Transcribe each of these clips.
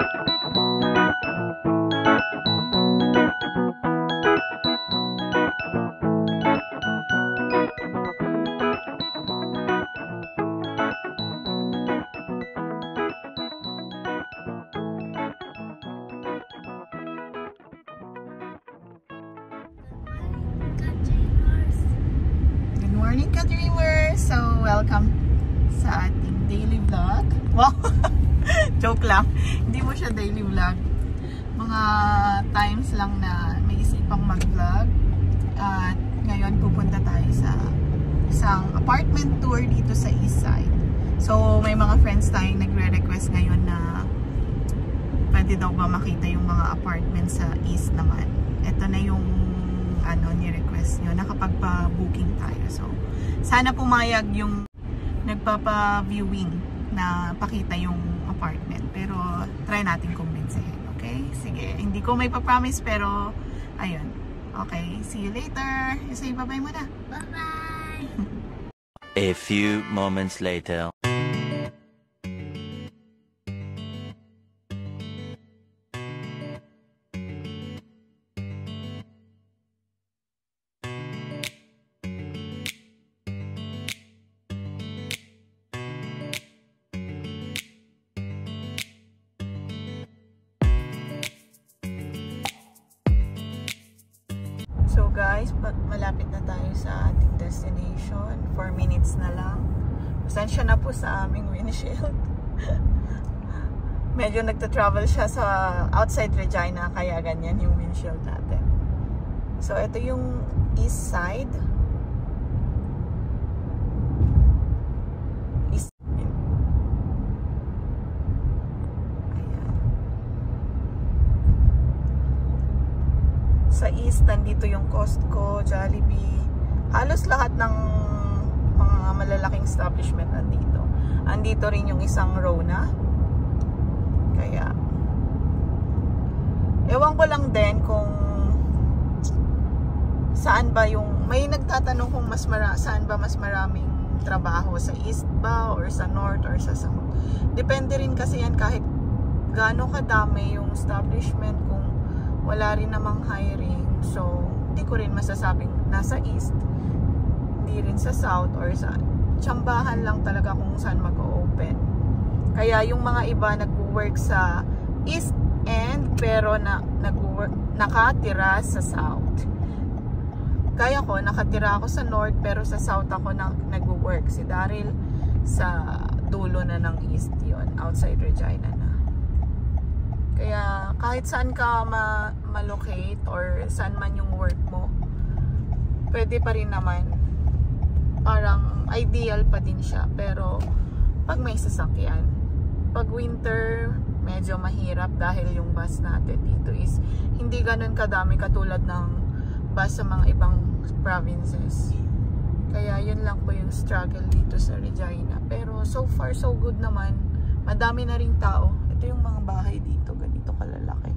Morning ka-dreamers! So, welcome sa ating daily vlog. Wow! Joke lang. Hindi mo siya daily vlog. Mga times lang na may isipang mag-vlog. At ngayon pupunta tayo sa isang apartment tour dito sa East Side. So, may mga friends tayong nagre-request ngayon na pwede daw ba makita yung mga apartment sa East naman. Ito na yung ni-request nyo, nakapagpa-booking tayo. So, sana pumayag yung nagpapa-viewing na pakita yung apartment. Pero, try natin kumbinsihin. Okay? Sige. Hindi ko may pa-promise, pero, ayun. Okay. See you later. Say bye-bye muna. Bye-bye! A few moments later. So guys, malapit na tayo sa ating destination. 4 minutes na lang. Pasensya na po sa aming windshield. Medyo nagta-travel siya sa outside Regina, kaya ganyan yung windshield natin. So ito yung East Side. Sa East, nandito yung Costco, Jollibee, halos lahat ng mga malalaking establishment nandito. Andito rin yung isang Rona. Kaya, ewan ko lang din kung saan ba yung, may nagtatanong kung saan ba mas maraming trabaho, sa East ba, or sa North, or sa South. Depende rin kasi yan kahit gaano kadami yung establishment, kung wala rin namang hiring. So, hindi ko rin masasabing nasa East. Hindi rin sa South or sa tsambahan lang talaga kung saan mag-open. Kaya yung mga iba nag-work sa East End pero nakatira sa South. Kaya ko, nakatira ako sa North pero sa South ako nag-work. Si Daryl sa dulo na ng East yon, outside Regina na. Kaya kahit saan ka ma-locate or saan man yung work mo, pwede pa rin naman. Parang ideal pa din siya. Pero pag may sasakyan, pag winter, medyo mahirap dahil yung bus natin dito is hindi ganun kadami katulad ng bus sa mga ibang provinces. Kaya yun lang po yung struggle dito sa Regina. Pero so far so good naman. Madami na ring tao. Ito yung mga bahay dito, ganito kalalaki.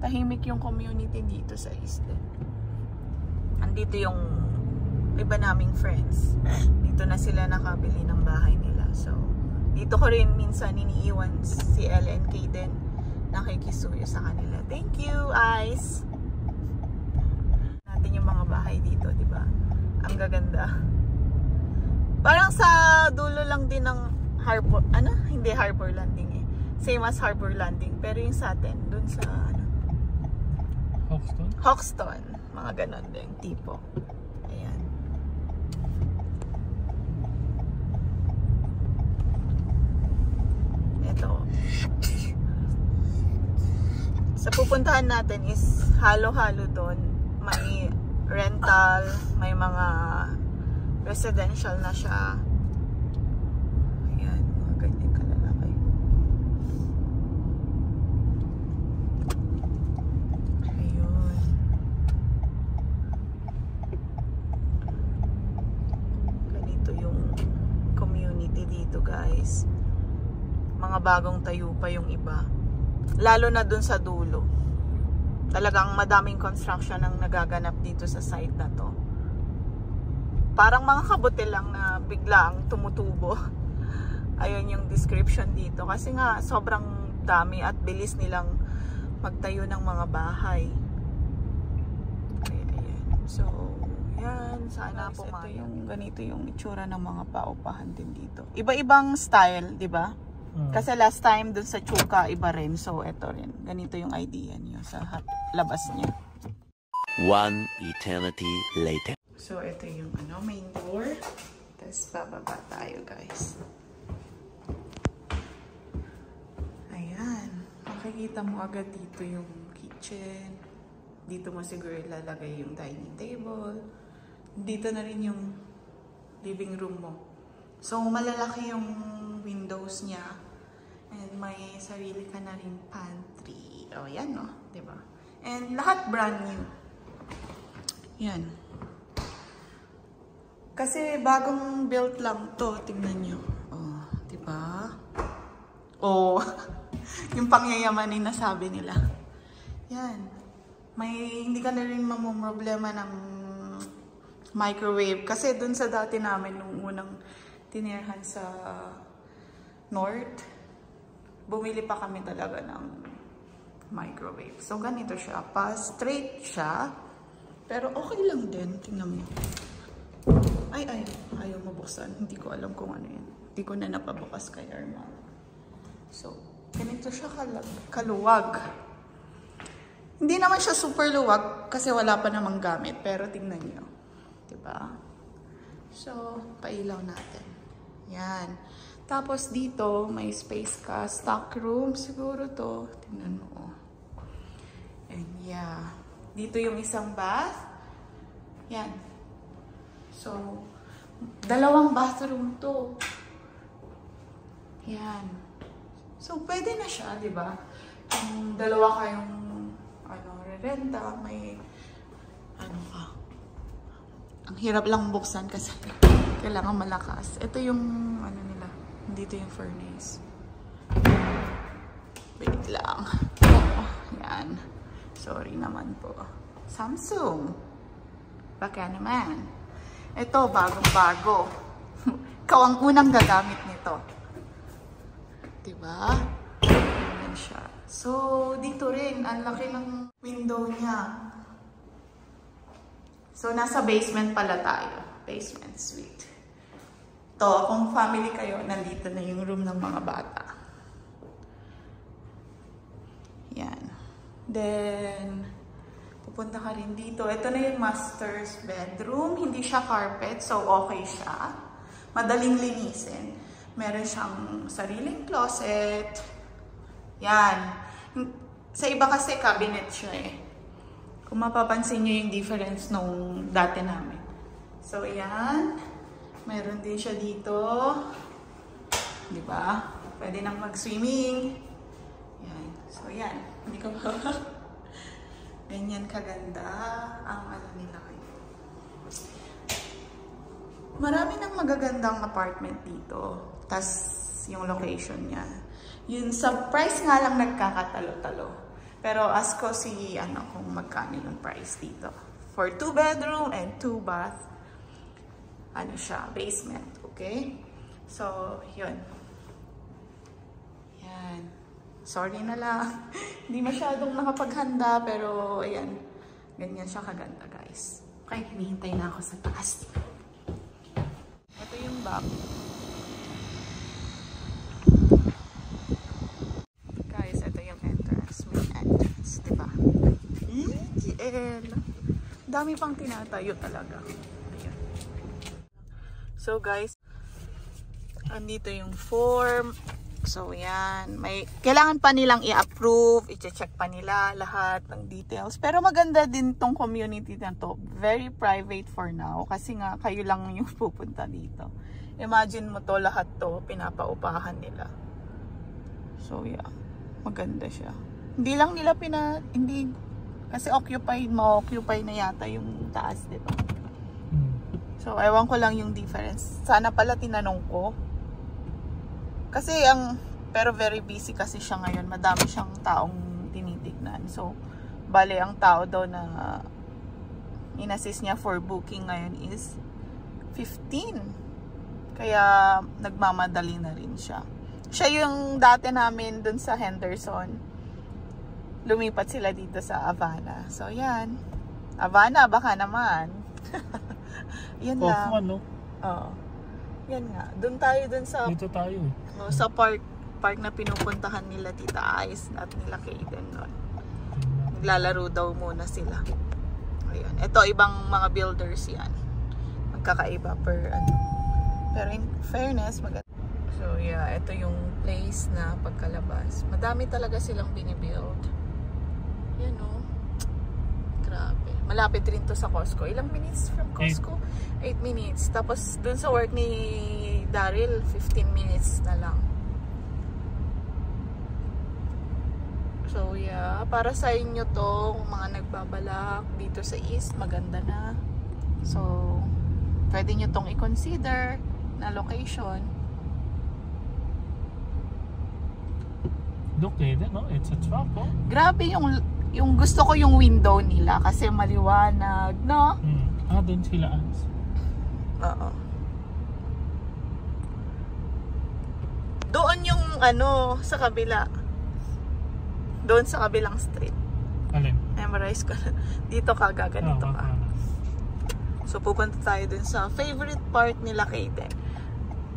Tahimik yung community dito sa East. Andito yung iba naming friends. Dito na sila nakabili ng bahay nila. So, dito ko rin minsan iniiwan si Ellen Kaden. Nakikisuyo sa kanila. Thank you, Ice! Natin yung mga bahay dito, di ba? Ang gaganda. Parang sa dulo lang din ng Harbor, hindi Harbor Landing eh. Same as Harbor Landing. Pero yung sa atin, dun sa, Hoxton? Hoxton. Mga ganon din, tipo. Ayan. Ito. Sa pupuntahan natin is halo-halo doon. May rental, may mga residential na siya. Guys, mga bagong tayo pa yung iba, lalo na dun sa dulo. Talagang madaming construction ang nagaganap dito sa site na to. Parang mga kabutil lang na biglang tumutubo. Ayun yung description dito kasi nga sobrang dami at bilis nilang magtayo ng mga bahay. Ayan. So, yan. Sana pumayag. Ganito yung itsura ng mga paupahan din dito. Iba-ibang style, di ba? Kasi last time dun sa Chuka, iba rin. So, eto rin. Ganito yung idea niyo sa labas niya. One eternity later. So, ito yung main door. Tapos, bababa tayo, guys. Ayan. Makikita mo agad dito yung kitchen. Dito mo siguro ilalagay yung dining table. Dito na rin yung living room mo. So, malalaki yung windows niya. And may sarili ka na rin pantry. O, yan, no? Diba? And lahat brand new. Yan. Kasi bagong built lang to. Tingnan nyo. O, diba? O, yung pangyayamanin na sabi nila. Yan. Hindi ka na rin mamumroblema ng microwave. Kasi dun sa dati namin, nung unang tinirhan sa North, bumili pa kami talaga ng microwave. So, ganito siya. Straight siya. Pero okay lang din. Tingnan mo. Ayaw mabuksan. Hindi ko alam kung ano yun. Hindi ko na napabukas kay Arman. So, ganito siya kaluwag. Hindi naman siya super luwag kasi wala pa namang gamit. Pero tingnan nyo. Diba? So, pailaw natin. Yan. Tapos dito, may space ka. Stock room siguro to. Tingnan mo. And yeah. Dito yung isang bath. Yan. So, 2 bathroom to. Yan. So, pwede na siya, di ba? Kung 2 kayong renta, may ka. Ang hirap lang buksan kasi kailangan malakas. Ito yung nila. Dito yung furnace. Wait lang. Yan. Sorry naman po. Samsung. Baka naman. Ito, bagong-bago. Ikaw ang unang gagamit nito. Diba? Yan siya. So, dito rin. Ang laki ng window niya. So, nasa basement pala tayo. Basement suite. To, kung family kayo, nandito na yung room ng mga bata. Yan. Then, pupunta ka rin dito. Ito na yung master's bedroom. Hindi siya carpet, so okay siya. Madaling linisin. Meron siyang sariling closet. Yan. Sa iba kasi cabinet siya eh. Kung mapapansin nyo yung difference nung dati namin. So, yan. Meron din siya dito. Diba? Pwede nang mag-swimming. Yan. So, yan. Hindi ko ba? Ganyan kaganda ang nila kayo. Marami ng magagandang apartment dito. Tas, yung location niya. Yun, sa price nga lang nagkakatalo-talo. Pero ask ko kung magkano yung price dito. For 2 bedroom and 2 bath. Siya, basement, okay? So, yun. Yan. Sorry na lang. Hindi masyadong nakapaghanda, pero ayan. Ganyan siya kaganda, guys. Okay, hinihintay na ako sa taas. Ito yung back. Guys, ito yung entrance. Main entrance, diba? Dami pang tinatayo talaga. Ayan. So guys, andito yung form. So yan, kailangan pa nilang i-approve, i-check pa nila lahat ng details. Pero maganda din tong community na to. Very private for now kasi nga kayo lang yung pupunta dito. Imagine mo to, lahat to pinapaupahan nila. So yeah, maganda siya. Hindi lang nila kasi ma-occupy na yata yung taas, diba? So, ewan ko lang yung difference. Sana pala tinanong ko. Kasi pero very busy kasi siya ngayon. Madami siyang taong tinitignan. So, bale, ang tao daw na in-assist niya for booking ngayon is 15. Kaya, nagmamadali na rin siya. Siya yung dati namin dun sa Henderson. Lumipat sila dito sa Havana. So, yan. Havana, baka naman. Yan lang. Ano? Oo. Yan nga. Doon tayo dun sa... Dito tayo. Sa park na pinupuntahan nila Tita Ice at nila Kaden nun. Naglalaro daw muna sila. Ayan. Ito, ibang mga builders yan. Magkakaiba per ano. Pero in fairness, maganda. So yeah, ito yung place na pagkalabas. Madami talaga silang binibuild. Yan o. Grabe. Malapit rin to sa Costco. Ilang minutes from Costco? 8 minutes. Tapos dun sa work ni Daryl, 15 minutes na lang. So yeah, para sa inyo to, kung mga nagbabalak dito sa East, maganda na. So, pwede nyo tong i-consider na location. Look at it, no? It's a truck, oh. Grabe yung gusto ko yung window nila kasi maliwanag, no? Doon sila as. Oo. Doon yung ano, sa kabila. Doon sa kabilang street. Alin? Memorize ko na. Dito ka, gaganito ka. So, pupunta tayo dun sa favorite part nila Kaden.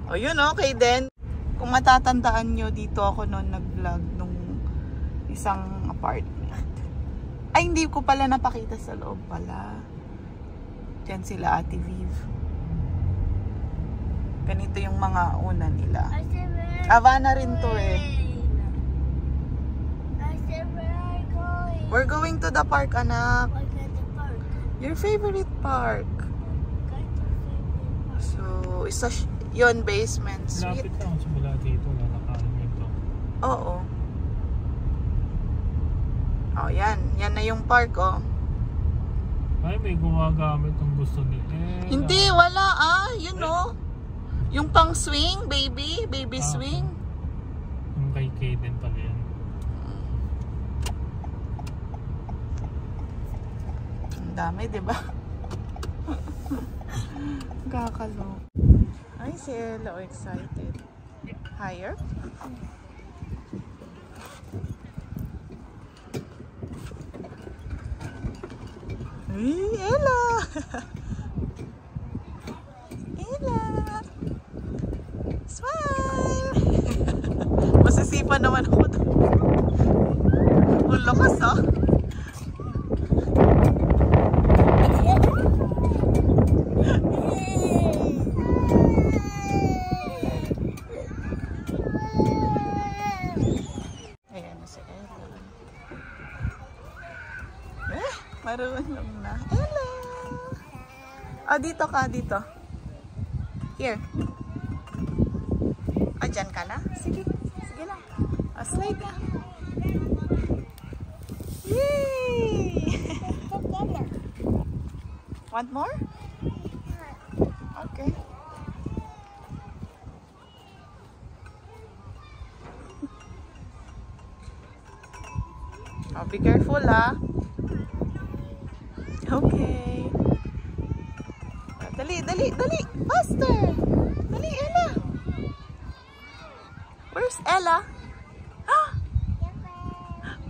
O, yun o, Kaden. Kung matatandaan nyo, dito ako noon nag-vlog nung isang apartment. Ay, hindi ko pala napakita sa loob pala. Diyan sila Ate Viv. Ganito yung mga una nila. Havana rin to eh. We're going to the park, anak. Your favorite park. So, isa yun, basement suite. Lapit lang simula dito, lalakarin ito. Oo. Oh, yan. Yan na yung park, oh. Ay, may gumagamit ng gusto ni Ella. Hindi, wala yun, oh. Yung pang swing, baby swing. Yung kay Kaden pala yan. Ang dami, diba? Kakalo. Ay, si Ella, excited. Higher? Ay, Ella! Ella! Smile! Masisipa naman ako doon. Ang lakas, ah! Marunong na. Hello! Dito ka, dito. Here. Dyan ka na? Sige. Sige lang. Slide na. Yay! Want more? Okay. Be careful, Okay. Dali, dali, dali. Faster. Dali, Ella. Where's Ella?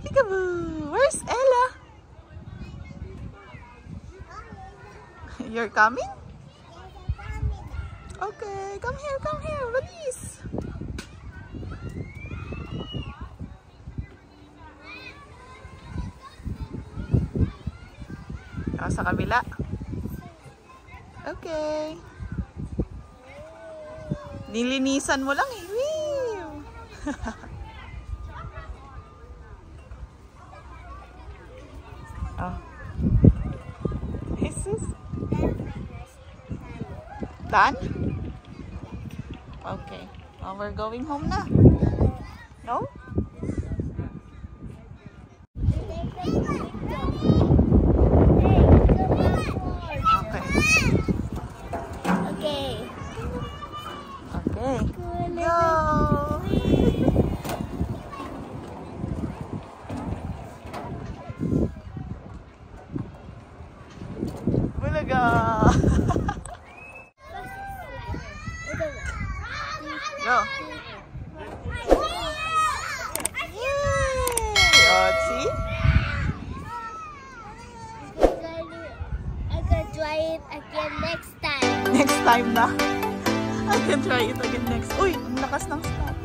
Peekaboo. Where's Ella? You're coming? Okay, come here, please. Sa kabila. Okay. Nilinisan mo lang eh. Woo! Oh. Jesus. Done? Okay. Well, we're going home na. No? Go. try it again next time. Next time na. I can try it again next. Uy, ang lakas ng stop.